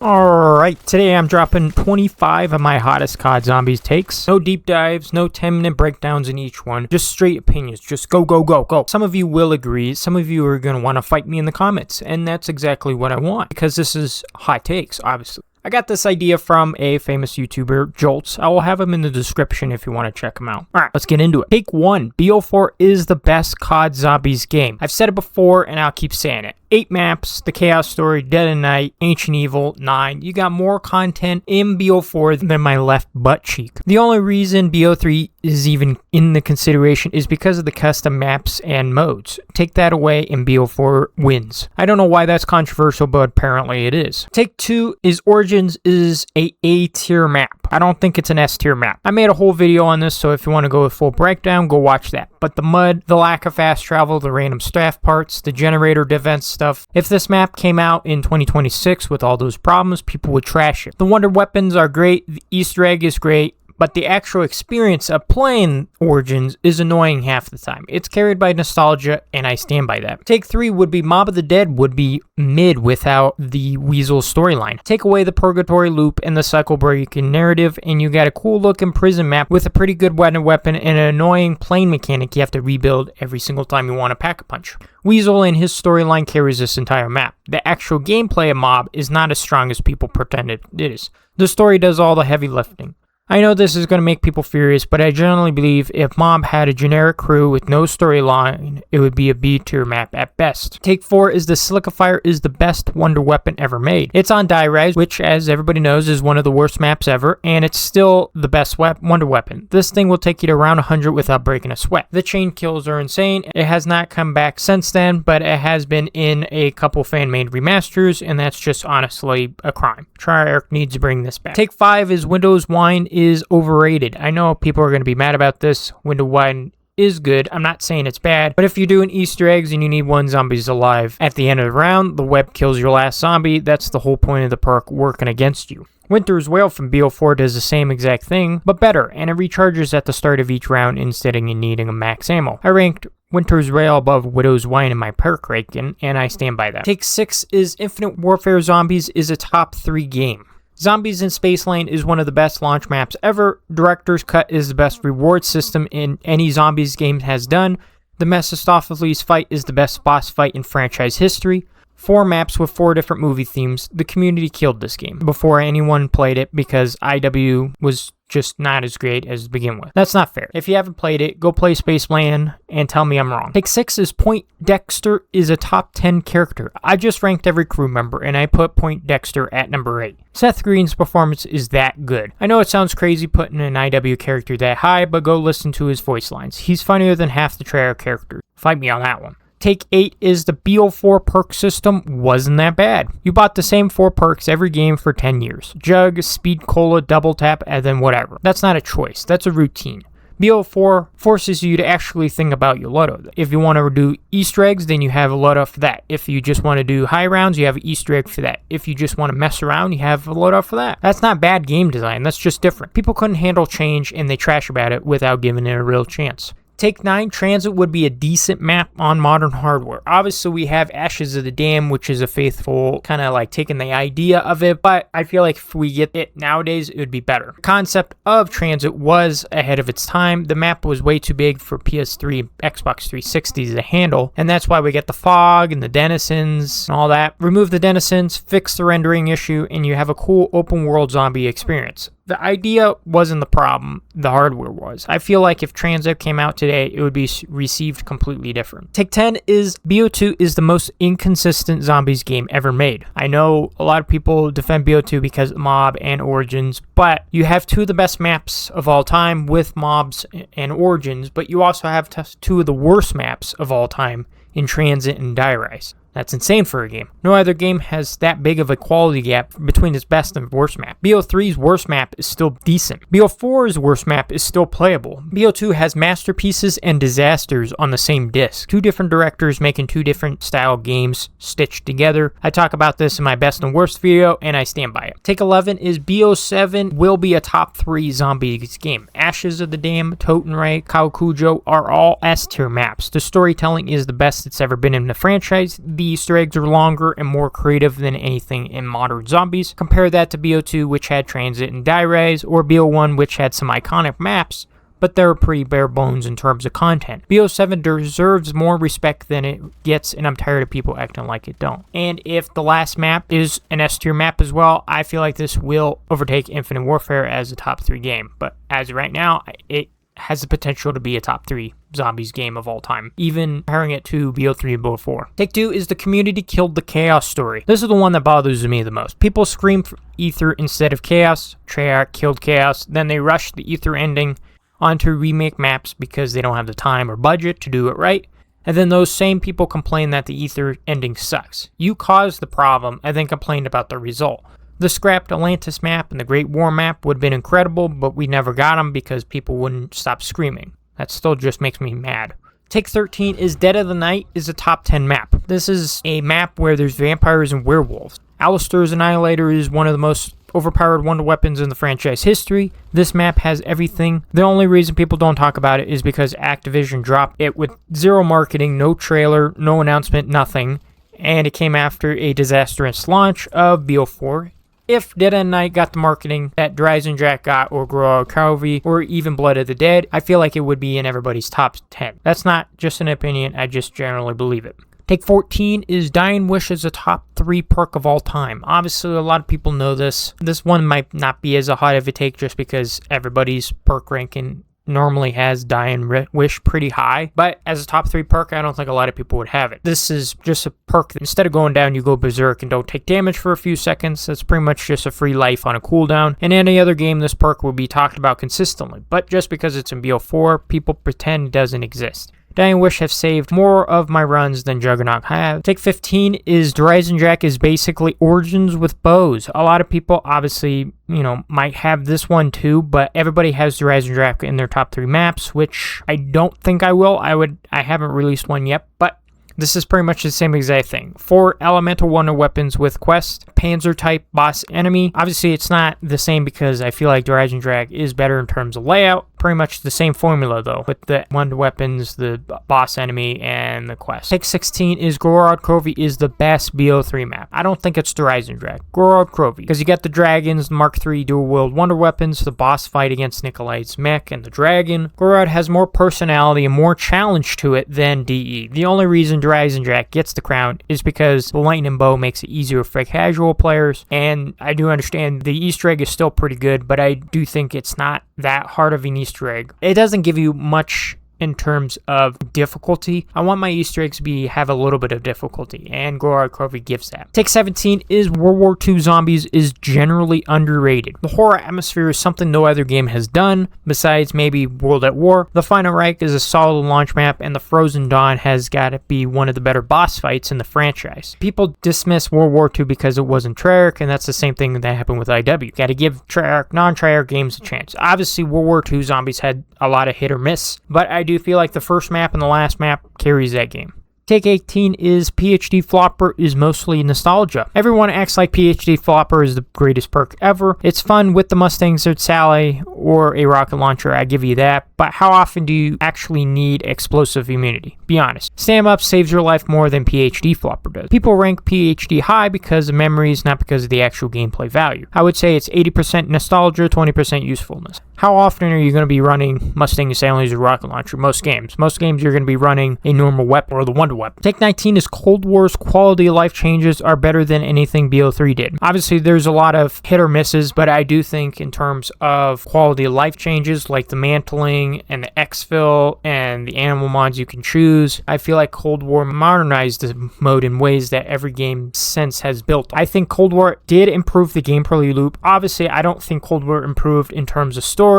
Alright, today I'm dropping 25 of my hottest COD Zombies takes. No deep dives, no 10-minute breakdowns in each one, just straight opinions, just go, go, go, go. Some of you will agree, some of you are going to want to fight me in the comments, and that's exactly what I want, because this is hot takes, obviously. I got this idea from a famous YouTuber, Jolts. I will have him in the description if you want to check him out. Alright, let's get into it. Take 1. BO4 is the best COD Zombies game. I've said it before, and I'll keep saying it. 8 maps, the Chaos Story, Dead of Night, Ancient Evil, 9. You got more content in BO4 than my left butt cheek. The only reason BO3 is even in the consideration is because of the custom maps and modes. Take that away and BO4 wins. I don't know why that's controversial, but apparently it is. Take 2 is Origins is a A-tier map. I don't think it's an S-tier map. I made a whole video on this, so if you want to go with full breakdown, go watch that. But the mud, the lack of fast travel, the random staff parts, the generator defense stuff. If this map came out in 2026 with all those problems, people would trash it. The wonder weapons are great, the Easter egg is great, but the actual experience of playing Origins is annoying half the time. It's carried by nostalgia, and I stand by that. Take 3 would be Mob of the Dead would be mid without the Weasel storyline. Take away the Purgatory loop and the cycle breaking narrative, and you got a cool looking prison map with a pretty good weapon and an annoying plane mechanic you have to rebuild every single time you want to pack a punch. Weasel and his storyline carries this entire map. The actual gameplay of Mob is not as strong as people pretend it is. The story does all the heavy lifting. I know this is going to make people furious, but I generally believe if Mob had a generic crew with no storyline, it would be a B-tier map at best. Take 4 is the Silicifier is the best wonder weapon ever made. It's on Die Rise, which as everybody knows is one of the worst maps ever, and it's still the best wonder weapon. This thing will take you to around 100 without breaking a sweat. The chain kills are insane. It has not come back since then, but it has been in a couple fan-made remasters, and that's just honestly a crime. Treyarch needs to bring this back. Take 5 is Windows Wine is overrated. I know people are going to be mad about this. Window Wine is good. I'm not saying it's bad, but if you're doing Easter eggs and you need one zombies alive at the end of the round, the web kills your last zombie. That's the whole point of the perk working against you. Winter's Wail from BO4 does the same exact thing, but better, and it recharges at the start of each round instead of needing a max ammo. I ranked Winter's Rail above Widow's Wine in my perk ranking, and I stand by that. Take 6 is Infinite Warfare Zombies is a top 3 game. Zombies in Space Lane is one of the best launch maps ever. Director's Cut is the best reward system in any Zombies game has done. The Mephistopheles fight is the best boss fight in franchise history. 4 maps with 4 different movie themes. The community killed this game before anyone played it because IW was just not as great as to begin with. That's not fair. If you haven't played it, go play Space Land and tell me I'm wrong. Take 6 is Point Dexter is a top 10 character. I just ranked every crew member and I put Point Dexter at number 8. Seth Green's performance is that good. I know it sounds crazy putting an IW character that high, but go listen to his voice lines. He's funnier than half the Treyarch characters. Fight me on that one. Take 8 is the BO4 perk system wasn't that bad. You bought the same 4 perks every game for 10 years. Jug, Speed Cola, Double Tap, and then whatever. That's not a choice. That's a routine. BO4 forces you to actually think about your loadout. If you want to do Easter eggs, then you have a loadout for that. If you just want to do high rounds, you have an Easter egg for that. If you just want to mess around, you have a loadout for that. That's not bad game design. That's just different. People couldn't handle change, and they trash about it without giving it a real chance. Take 9, Transit would be a decent map on modern hardware. Obviously, we have Ashes of the Dam, which is a faithful kind of like taking the idea of it, but I feel like if we get it nowadays, it would be better. The concept of Transit was ahead of its time. The map was way too big for PS3 and Xbox 360 to handle, and that's why we get the fog and the denizens and all that. Remove the denizens, fix the rendering issue, and you have a cool open world zombie experience. The idea wasn't the problem, the hardware was. I feel like if Transit came out today, it would be received completely different. Take 10 is BO2 is the most inconsistent zombies game ever made. I know a lot of people defend BO2 because of Mob and Origins, but you have 2 of the best maps of all time with Mobs and Origins, but you also have 2 of the worst maps of all time in Transit and Die Rise. That's insane for a game. No other game has that big of a quality gap between its best and worst map. BO3's worst map is still decent. BO4's worst map is still playable. BO2 has masterpieces and disasters on the same disc. 2 different directors making 2 different style games stitched together. I talk about this in my best and worst video, and I stand by it. Take 11 is BO7 will be a top 3 zombies game. Ashes of the Dam, Totenray, Kaukujo are all S-tier maps. The storytelling is the best it's ever been in the franchise. the Easter eggs are longer and more creative than anything in Modern Zombies. Compare that to BO2, which had transit and die rays, or BO1, which had some iconic maps, but they're pretty bare bones in terms of content. BO7 deserves more respect than it gets, and I'm tired of people acting like it don't. And if the last map is an S tier map as well, I feel like this will overtake Infinite Warfare as a top 3 game. But as of right now, it has the potential to be a top 3 Zombies game of all time, even comparing it to BO3 and BO4. Take 2 is the community killed the Chaos story. This is the one that bothers me the most. People scream for Aether instead of Chaos. Treyarch killed Chaos, then they rushed the Aether ending onto remake maps because they don't have the time or budget to do it right, and then those same people complain that the Aether ending sucks. You caused the problem and then complained about the result. The scrapped Atlantis map and the Great War map would have been incredible, but we never got them because people wouldn't stop screaming. That still just makes me mad. Take 13 is Dead of the Night is a top 10 map. This is a map where there's vampires and werewolves. Alistair's Annihilator is one of the most overpowered wonder weapons in the franchise history. This map has everything. The only reason people don't talk about it is because Activision dropped it with zero marketing, no trailer, no announcement, nothing, and it came after a disastrous launch of BO4. If Dead of Night got the marketing that Dryzen got, or Grow Covey, or even Blood of the Dead, I feel like it would be in everybody's top 10. That's not just an opinion, I just generally believe it. Take 14 is Dying Wish is a top 3 perk of all time. Obviously, a lot of people know this. This one might not be as a hot of a take just because everybody's perk ranking normally has Dying Wish pretty high. But as a top 3 perk, I don't think a lot of people would have it. This is just a perk that instead of going down, you go berserk and don't take damage for a few seconds. That's pretty much just a free life on a cooldown. In any other game, this perk will be talked about consistently. But just because it's in BO4, people pretend it doesn't exist. Dying Wish have saved more of my runs than Juggernaut have. Take 15 is Dryzen is basically Origins with bows. A lot of people obviously, might have this one too, but everybody has Dryzen in their top 3 maps, which I don't think I will. I haven't released one yet, but this is pretty much the same exact thing. 4 elemental wonder weapons with quest, panzer type boss enemy. Obviously it's not the same because I feel like Dryzen is better in terms of layout. Pretty much the same formula though, with the wonder weapons, the boss enemy, and the quest. Take 16 is Gorod Krovi is the best BO3 map. I don't think it's Dryzen Gorod Krovi, because you got the dragons, the Mark III dual wield wonder weapons, the boss fight against Nikolai's mech and the dragon. Gorod has more personality and more challenge to it than DE. The only reason Dryzen gets the crown is because the lightning bow makes it easier for casual players, and I do understand the Easter egg is still pretty good, but I do think it's not that hard of an Easter egg. It doesn't give you much in terms of difficulty. I want my Easter eggs to have a little bit of difficulty, and Gorod Krovi gives that. Take 17 is World War II Zombies is generally underrated. The horror atmosphere is something no other game has done, besides maybe World at War. The Final Reich is a solid launch map, and the Frozen Dawn has got to be one of the better boss fights in the franchise. People dismiss World War II because it wasn't Treyarch, and that's the same thing that happened with IW. Got to give non-Treyarch games a chance. Obviously, World War II Zombies had a lot of hit or miss, but I do feel like the first map and the last map carries that game. Take 18 is PhD Flopper is mostly nostalgia. Everyone acts like PhD Flopper is the greatest perk ever. It's fun with the Mustangs or Sally or a rocket launcher, I give you that, but how often do you actually need explosive immunity? Be honest. Stand Up saves your life more than PhD Flopper does. People rank PhD high because of memories, not because of the actual gameplay value. I would say it's 80% nostalgia, 20% usefulness. How often are you going to be running Mustang, Stanley's, or rocket launcher? Most games. Most games you're going to be running a normal weapon or the wonder weapon. Take 19 is Cold War's quality of life changes are better than anything BO3 did. Obviously, there's a lot of hit or misses, but I do think in terms of quality of life changes, like the mantling and the exfil and the animal mods you can choose, I feel like Cold War modernized the mode in ways that every game since has built. I think Cold War did improve the gameplay loop. Obviously, I don't think Cold War improved in terms of story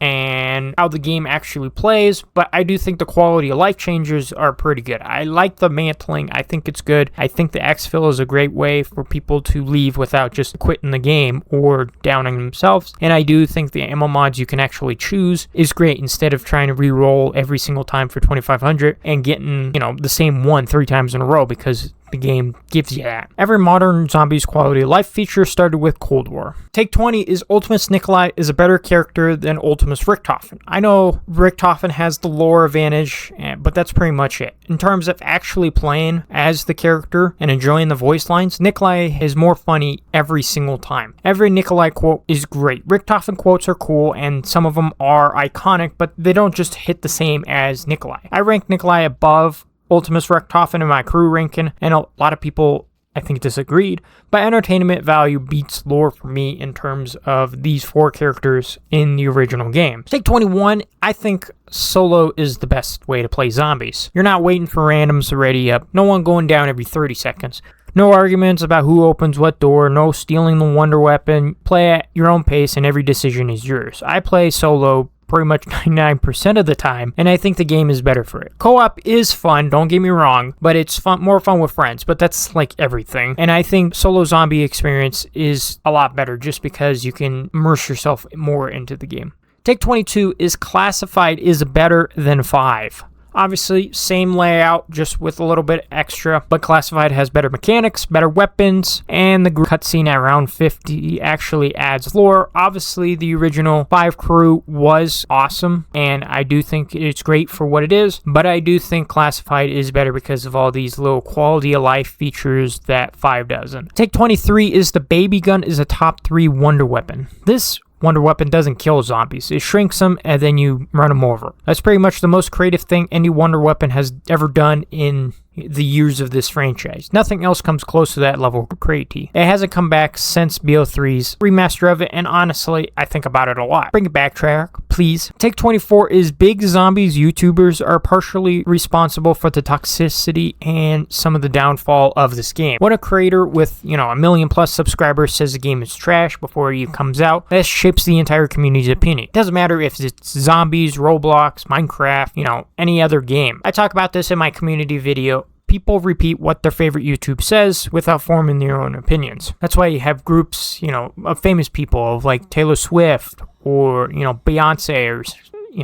and how the game actually plays, but I do think the quality of life changes are pretty good. I like the mantling. I think it's good. I think the exfil is a great way for people to leave without just quitting the game or downing themselves, and I do think the ammo mods you can actually choose is great instead of trying to re-roll every single time for 2500 and getting the same one 3 times in a row, because the game gives you that. Every modern zombies quality of life feature started with Cold War. Take 20 is Ultimus Nikolai is a better character than Ultimus Richthofen. I know Richthofen has the lore advantage, but that's pretty much it. In terms of actually playing as the character and enjoying the voice lines, Nikolai is more funny every single time. Every Nikolai quote is great. Richthofen quotes are cool, and some of them are iconic, but they don't just hit the same as Nikolai. I rank Nikolai above Ultimus Richthofen in my crew ranking, and a lot of people, I think, disagreed, but entertainment value beats lore for me in terms of these 4 characters in the original game. Take 21, I think solo is the best way to play zombies. You're not waiting for randoms to ready up, no one going down every 30 seconds. No arguments about who opens what door, no stealing the wonder weapon. Play at your own pace and every decision is yours. I play solo pretty much 99% of the time, and I think the game is better for it. Co-op is fun, don't get me wrong, but it's more fun with friends, but that's like everything. And I think solo zombie experience is a lot better just because you can immerse yourself more into the game. Take 22 is Classified is better than 5. Obviously, same layout, just with a little bit extra, but Classified has better mechanics, better weapons, and the cutscene at round 50 actually adds lore. Obviously, the original 5 crew was awesome, and I do think it's great for what it is, but I do think Classified is better because of all these little quality of life features that 5 doesn't. Take 23 is the Baby Gun is a top 3 wonder weapon. This wonder weapon doesn't kill zombies. It shrinks them and then you run them over. That's pretty much the most creative thing any wonder weapon has ever done in the years of this franchise. Nothing else comes close to that level of creativity. It hasn't come back since BO3's remaster of it, and honestly, I think about it a lot. Bring it back, track, please. Take 24 is Big Zombies YouTubers are partially responsible for the toxicity and some of the downfall of this game. What a creator with, 1 million plus subscribers says the game is trash before it even comes out. That shapes the entire community's opinion. It doesn't matter if it's zombies, Roblox, Minecraft, any other game. I talk about this in my community video. People repeat what their favorite YouTube says without forming their own opinions. That's why you have groups, of famous people like Taylor Swift or, Beyonce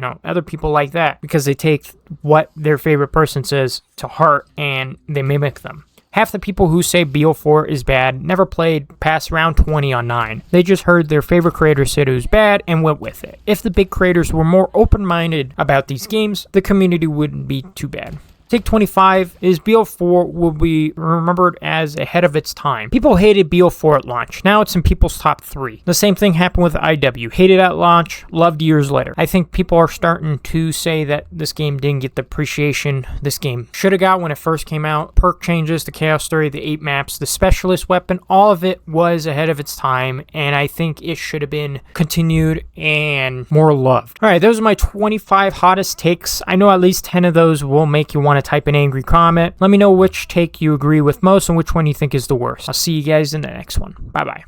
or, other people like that, because they take what their favorite person says to heart and they mimic them. Half the people who say BO4 is bad never played past round 20 on 9. They just heard their favorite creator said it was bad and went with it. If the big creators were more open-minded about these games, the community wouldn't be too bad. Take 25 is BO4 will be remembered as ahead of its time. People hated BO4 at launch. Now it's in people's top 3. The same thing happened with IW. Hated at launch, loved years later. I think people are starting to say that this game didn't get the appreciation this game should have got when it first came out. Perk changes, the chaos story, the 8 maps, the specialist weapon, all of it was ahead of its time, and I think it should have been continued and more loved. Alright, those are my 25 hottest takes. I know at least 10 of those will make you want to type an angry comment. Let me know which take you agree with most and which one you think is the worst. I'll see you guys in the next one. Bye bye.